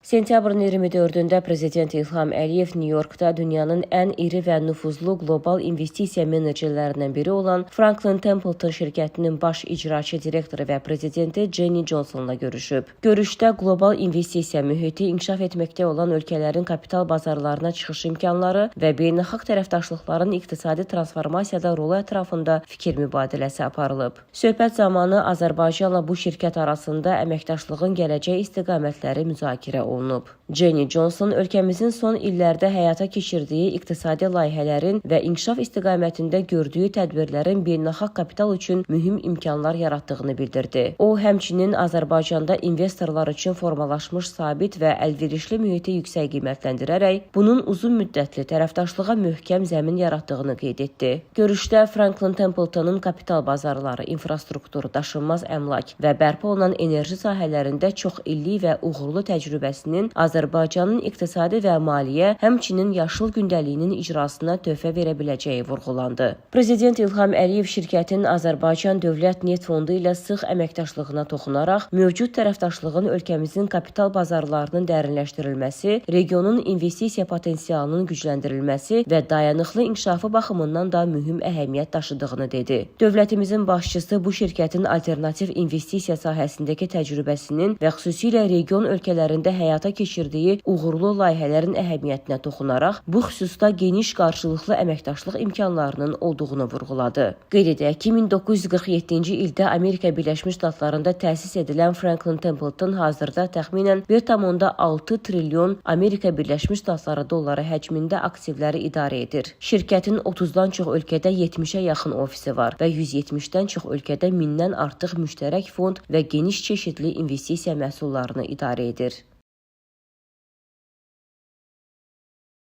Sentyabrın 24-də Prezident İlham Əliyev Nyu-Yorkda dünyanın ən iri və nüfuzlu qlobal investisiya menecerlərindən biri olan Franklin Templeton şirkətinin baş icraçı direktoru və prezidenti Jenny Johnson'la görüşüb. Görüşdə qlobal investisiya mühiti, inkişaf etməkdə olan ölkələrin kapital bazarlarına çıxış imkanları və beynəlxalq tərəfdaşlıqların iqtisadi transformasiyada rolu ətrafında fikir mübadiləsi aparılıb. Söhbət zamanı Azərbaycanla bu şirkət arasında əməkdaşlığın gələcək istiqamətləri müzakirə olunub. Jenny Johnson ölkəmizin son illərdə həyata keçirdiyi iqtisadi layihələrin və inkişaf istiqamətində gördüyü tədbirlərin beynəlxalq kapital üçün mühüm imkanlar yaratdığını bildirdi. O, həmçinin Azərbaycanda investorlar üçün formalaşmış sabit və əlverişli mühiti yüksək qiymətləndirərək, bunun uzun müddətli tərəfdaşlığa möhkəm zəmin yaratdığını qeyd etdi. Görüşdə Franklin Templeton'un kapital bazarları, infrastruktur, daşınmaz əmlak və bərpa olunan enerji sahələrində çox illik və uğurlu təcrübəsinin Azərbaycanın iqtisadi və maliyyə, həmçinin yaşıl gündəliyinin icrasına töhfə verə biləcəyi vurğulandı. Prezident İlham Əliyev şirkətin Azərbaycan Dövlət Neft Fondu ilə sıx əməkdaşlığına toxunaraq, mövcud tərəfdaşlığın ölkəmizin kapital bazarlarının dərinləşdirilməsi, regionun investisiya potensialının gücləndirilməsi və dayanıqlı inkişafı baxımından da mühüm əhəmiyyət daşıdığını dedi. Dövlətimizin başçısı bu şirkətin alternativ investisiya sahəsindəki təcrübəsinin və xüsusilə region ölkələrində həyata keçirdiyi uğurlu layihələrin əhəmiyyətinə toxunaraq, bu xüsusda geniş qarşılıqlı əməkdaşlıq imkanlarının olduğunu vurğuladı. Qeyd edək ki, 1947-ci ildə Amerika Birləşmiş Ştatlarında təsis edilən Franklin Templeton hazırda təxminən 1,6 trilyon Amerika Birləşmiş Ştatları dolları həcmində aktivləri idarə edir. Şirkətin 30-dan çox ölkədə 70-ə yaxın ofisi var və 170-dən çox ölkədə 1000-dən artıq müştərək fond və geniş çeşidli investisiya məhsullarını idarə edir.